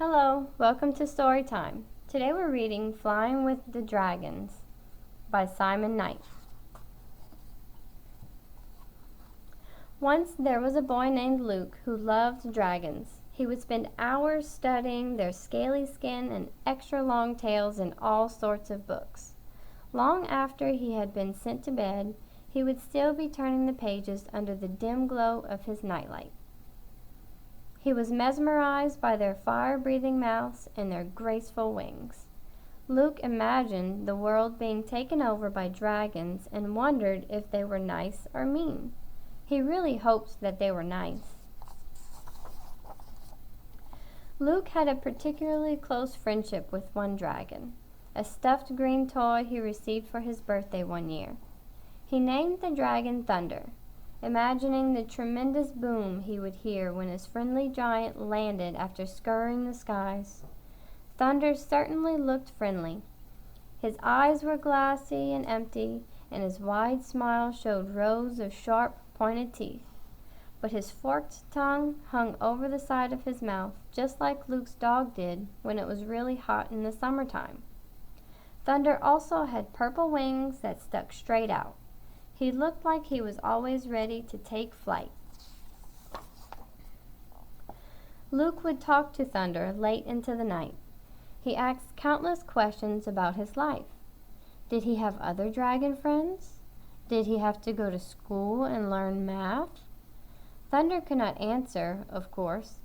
Hello, welcome to Story Time. Today we're reading Flying with the Dragons by Simon Knight. Once there was a boy named Luke who loved dragons. He would spend hours studying their scaly skin and extra long tails in all sorts of books. Long after he had been sent to bed, he would still be turning the pages under the dim glow of his nightlight. He was mesmerized by their fire-breathing mouths and their graceful wings. Luke imagined the world being taken over by dragons and wondered if they were nice or mean. He really hoped that they were nice. Luke had a particularly close friendship with one dragon, a stuffed green toy he received for his birthday one year. He named the dragon Thunder, imagining the tremendous boom he would hear when his friendly giant landed after scouring the skies. Thunder certainly looked friendly. His eyes were glassy and empty, and his wide smile showed rows of sharp, pointed teeth. But his forked tongue hung over the side of his mouth, just like Luke's dog did when it was really hot in the summertime. Thunder also had purple wings that stuck straight out. He looked like he was always ready to take flight. Luke would talk to Thunder late into the night. He asked countless questions about his life. Did he have other dragon friends? Did he have to go to school and learn math? Thunder could not answer, of course,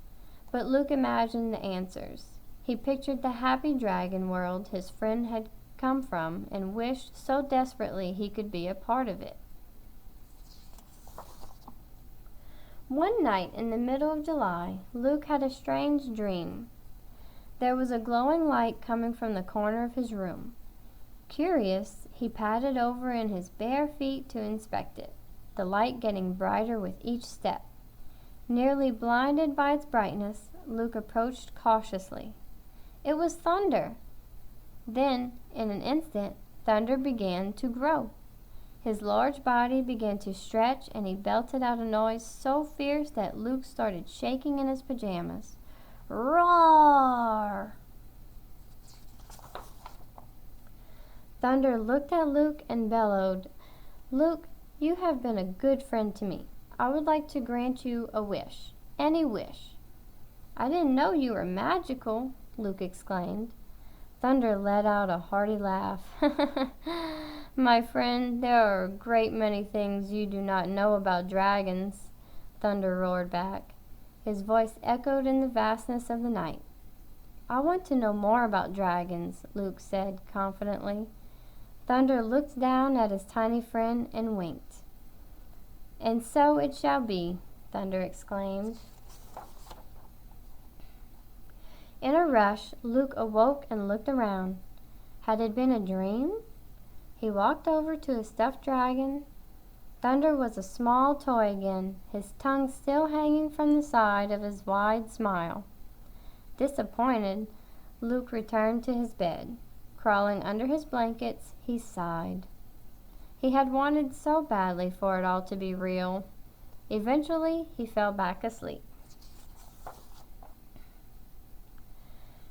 but Luke imagined the answers. He pictured the happy dragon world his friend had come from and wished so desperately he could be a part of it. One night in the middle of July, Luke had a strange dream. There was a glowing light coming from the corner of his room. Curious, he padded over in his bare feet to inspect it, the light getting brighter with each step. Nearly blinded by its brightness, Luke approached cautiously. It was Thunder. Then, in an instant, Thunder began to grow. His large body began to stretch, and he belted out a noise so fierce that Luke started shaking in his pajamas. Roar! Thunder looked at Luke and bellowed, "Luke, you have been a good friend to me. I would like to grant you a wish. Any wish." "I didn't know you were magical," Luke exclaimed. Thunder let out a hearty laugh. "My friend, there are a great many things you do not know about dragons," Thunder roared back. His voice echoed in the vastness of the night. "I want to know more about dragons," Luke said confidently. Thunder looked down at his tiny friend and winked. "And so it shall be," Thunder exclaimed. In a rush, Luke awoke and looked around. Had it been a dream? He walked over to a stuffed dragon. Thunder was a small toy again, his tongue still hanging from the side of his wide smile. Disappointed, Luke returned to his bed. Crawling under his blankets, he sighed. He had wanted so badly for it all to be real. Eventually, he fell back asleep.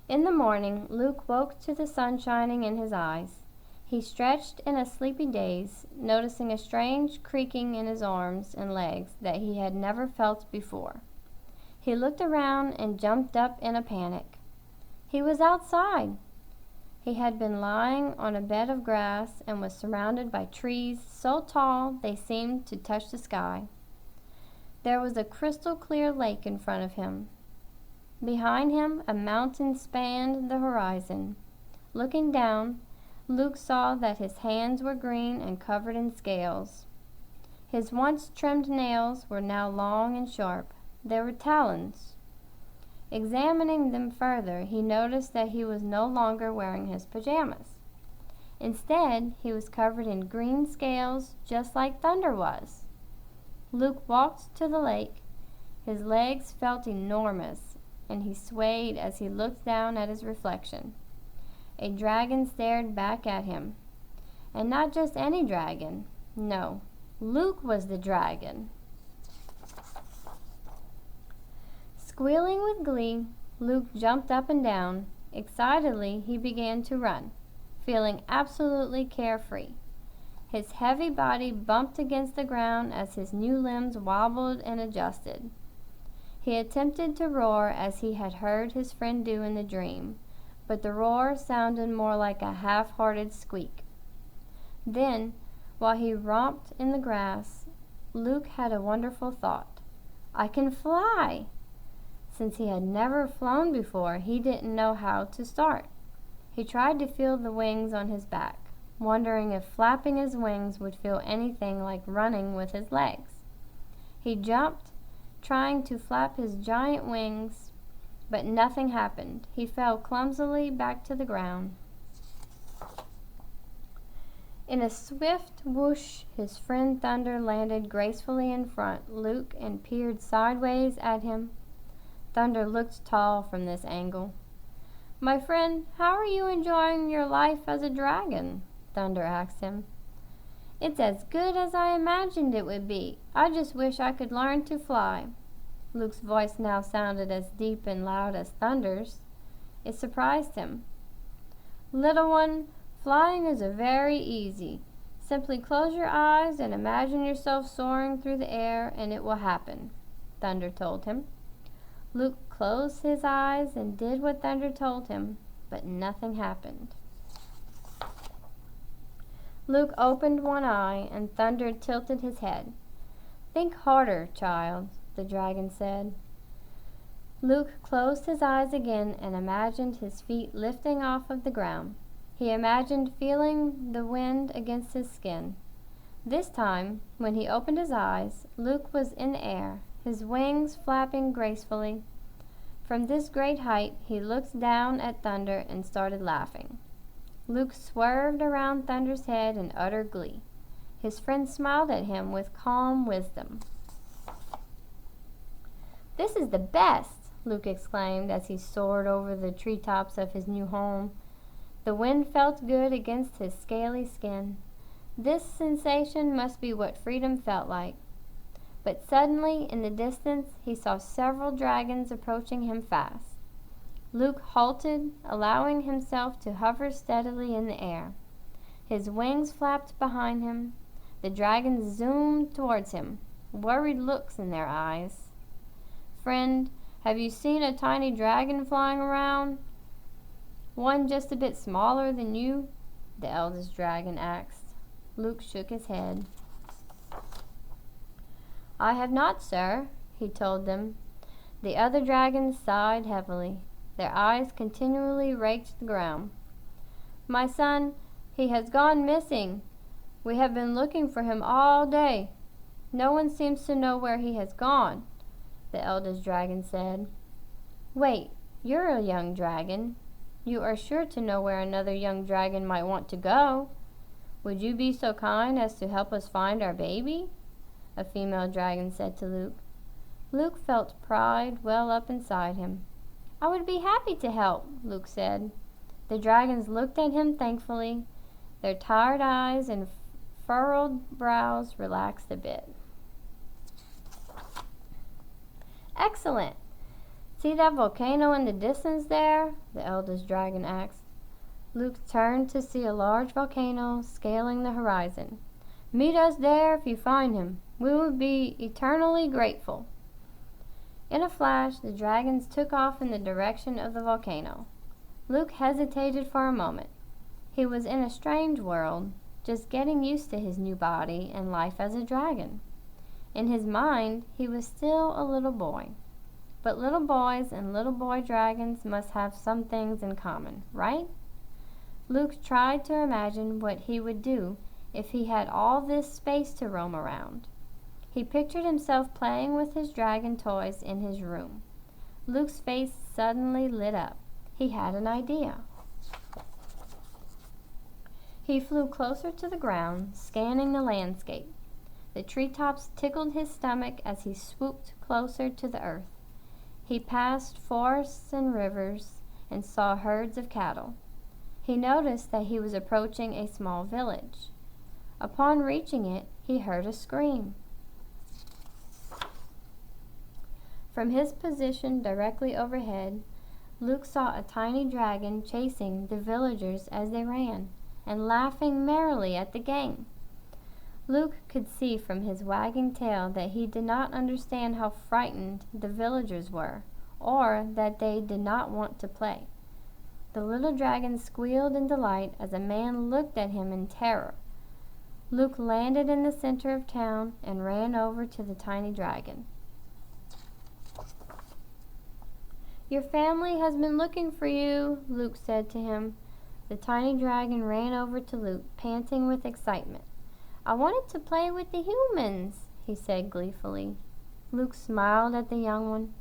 In the morning, Luke woke to the sun shining in his eyes. He stretched in a sleepy daze, noticing a strange creaking in his arms and legs that he had never felt before. He looked around and jumped up in a panic. He was outside. He had been lying on a bed of grass and was surrounded by trees so tall they seemed to touch the sky. There was a crystal-clear lake in front of him. Behind him, a mountain spanned the horizon. Looking down, Luke saw that his hands were green and covered in scales. His once trimmed nails were now long and sharp. They were talons. Examining them further, he noticed that he was no longer wearing his pajamas. Instead, he was covered in green scales, just like Thunder was. Luke walked to the lake. His legs felt enormous, and he swayed as he looked down at his reflection. A dragon stared back at him. And not just any dragon. No, Luke was the dragon. Squealing with glee, Luke jumped up and down. Excitedly, he began to run, feeling absolutely carefree. His heavy body bumped against the ground as his new limbs wobbled and adjusted. He attempted to roar as he had heard his friend do in the dream, but the roar sounded more like a half-hearted squeak. Then, while he romped in the grass, Luke had a wonderful thought. I can fly! Since he had never flown before, he didn't know how to start. He tried to feel the wings on his back, wondering if flapping his wings would feel anything like running with his legs. He jumped, trying to flap his giant wings, but nothing happened. He fell clumsily back to the ground. In a swift whoosh, his friend Thunder landed gracefully in front Luke and peered sideways at him. Thunder looked tall from this angle. My friend, how are you enjoying your life as a dragon? Thunder asked him. It's as good as I imagined it would be. I just wish I could learn to fly. Luke's voice now sounded as deep and loud as Thunder's. It surprised him. Little one, flying is very easy. Simply close your eyes and imagine yourself soaring through the air and it will happen, Thunder told him. Luke closed his eyes and did what Thunder told him, but nothing happened. Luke opened one eye and Thunder tilted his head. Think harder, child, the dragon said. Luke closed his eyes again and imagined his feet lifting off of the ground. He imagined feeling the wind against his skin. This time, when he opened his eyes, Luke was in the air, his wings flapping gracefully. From this great height, he looked down at Thunder and started laughing. Luke swerved around Thunder's head in utter glee. His friend smiled at him with calm wisdom. This is the best, Luke exclaimed as he soared over the treetops of his new home. The wind felt good against his scaly skin. This sensation must be what freedom felt like. But suddenly, in the distance, he saw several dragons approaching him fast. Luke halted, allowing himself to hover steadily in the air. His wings flapped behind him. The dragons zoomed towards him, worried looks in their eyes. Friend, have you seen a tiny dragon flying around? One just a bit smaller than you? The eldest dragon asked. Luke shook his head. I have not, sir, he told them. The other dragons sighed heavily. Their eyes continually raked the ground. My son, he has gone missing. We have been looking for him all day. No one seems to know where he has gone, the eldest dragon said. Wait, you're a young dragon. You are sure to know where another young dragon might want to go. Would you be so kind as to help us find our baby? A female dragon said to Luke. Luke felt pride well up inside him. I would be happy to help, Luke said. The dragons looked at him thankfully. Their tired eyes and furrowed brows relaxed a bit. Excellent! See that volcano in the distance there? The eldest dragon asked. Luke turned to see a large volcano scaling the horizon. Meet us there if you find him. We will be eternally grateful. In a flash, the dragons took off in the direction of the volcano. Luke hesitated for a moment. He was in a strange world, just getting used to his new body and life as a dragon. In his mind, he was still a little boy. But little boys and little boy dragons must have some things in common, right? Luke tried to imagine what he would do if he had all this space to roam around. He pictured himself playing with his dragon toys in his room. Luke's face suddenly lit up. He had an idea. He flew closer to the ground, scanning the landscape. The treetops tickled his stomach as he swooped closer to the earth. He passed forests and rivers and saw herds of cattle. He noticed that he was approaching a small village. Upon reaching it, he heard a scream. From his position directly overhead, Luke saw a tiny dragon chasing the villagers as they ran, and laughing merrily at the game. Luke could see from his wagging tail that he did not understand how frightened the villagers were, or that they did not want to play. The little dragon squealed in delight as a man looked at him in terror. Luke landed in the center of town and ran over to the tiny dragon. "Your family has been looking for you," Luke said to him. The tiny dragon ran over to Luke, panting with excitement. "I wanted to play with the humans," he said gleefully. Luke smiled at the young one.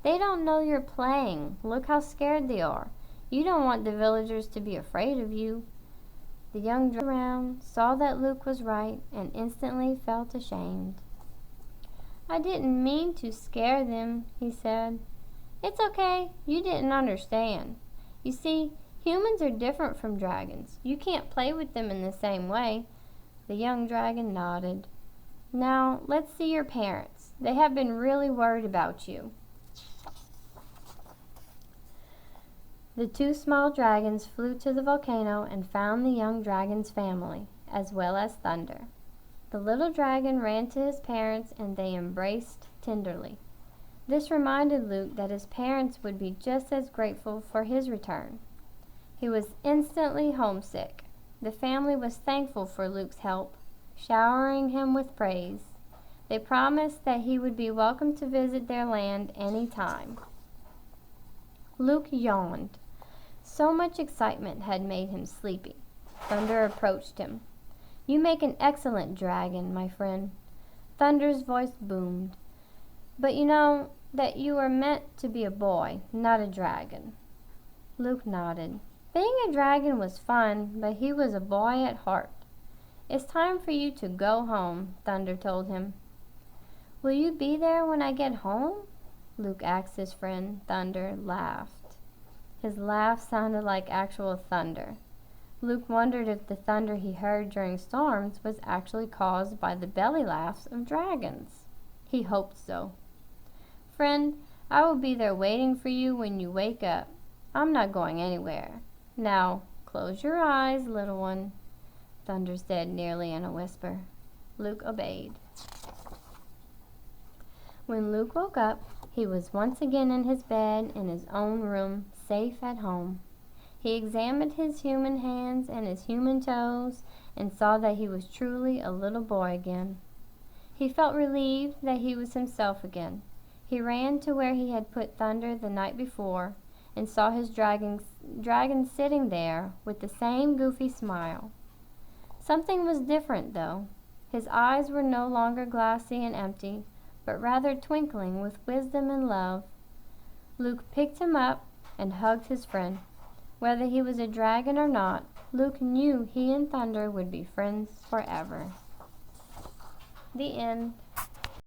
"They don't know you're playing. Look how scared they are. You don't want the villagers to be afraid of you." The young dragon around, saw that Luke was right, and instantly felt ashamed. "I didn't mean to scare them," he said. "It's okay. You didn't understand. You see, humans are different from dragons. You can't play with them in the same way." The young dragon nodded. "Now, let's see your parents. They have been really worried about you." The two small dragons flew to the volcano and found the young dragon's family, as well as Thunder. The little dragon ran to his parents and they embraced tenderly. This reminded Luke that his parents would be just as grateful for his return. He was instantly homesick. The family was thankful for Luke's help, showering him with praise. They promised that he would be welcome to visit their land any time. Luke yawned. So much excitement had made him sleepy. Thunder approached him. "You make an excellent dragon, my friend." Thunder's voice boomed. "But you know that you are meant to be a boy, not a dragon." Luke nodded. Being a dragon was fun, but he was a boy at heart. "It's time for you to go home," Thunder told him. "Will you be there when I get home?" Luke asked his friend. Thunder laughed. His laugh sounded like actual thunder. Luke wondered if the thunder he heard during storms was actually caused by the belly laughs of dragons. He hoped so. "Friend, I will be there waiting for you when you wake up. I'm not going anywhere. Now, close your eyes, little one," Thunder said nearly in a whisper. Luke obeyed. When Luke woke up, he was once again in his bed in his own room, safe at home. He examined his human hands and his human toes and saw that he was truly a little boy again. He felt relieved that he was himself again. He ran to where he had put Thunder the night before and saw his dragon sitting there with the same goofy smile. Something was different, though. His eyes were no longer glassy and empty, but rather twinkling with wisdom and love. Luke picked him up and hugged his friend. Whether he was a dragon or not, Luke knew he and Thunder would be friends forever. The end.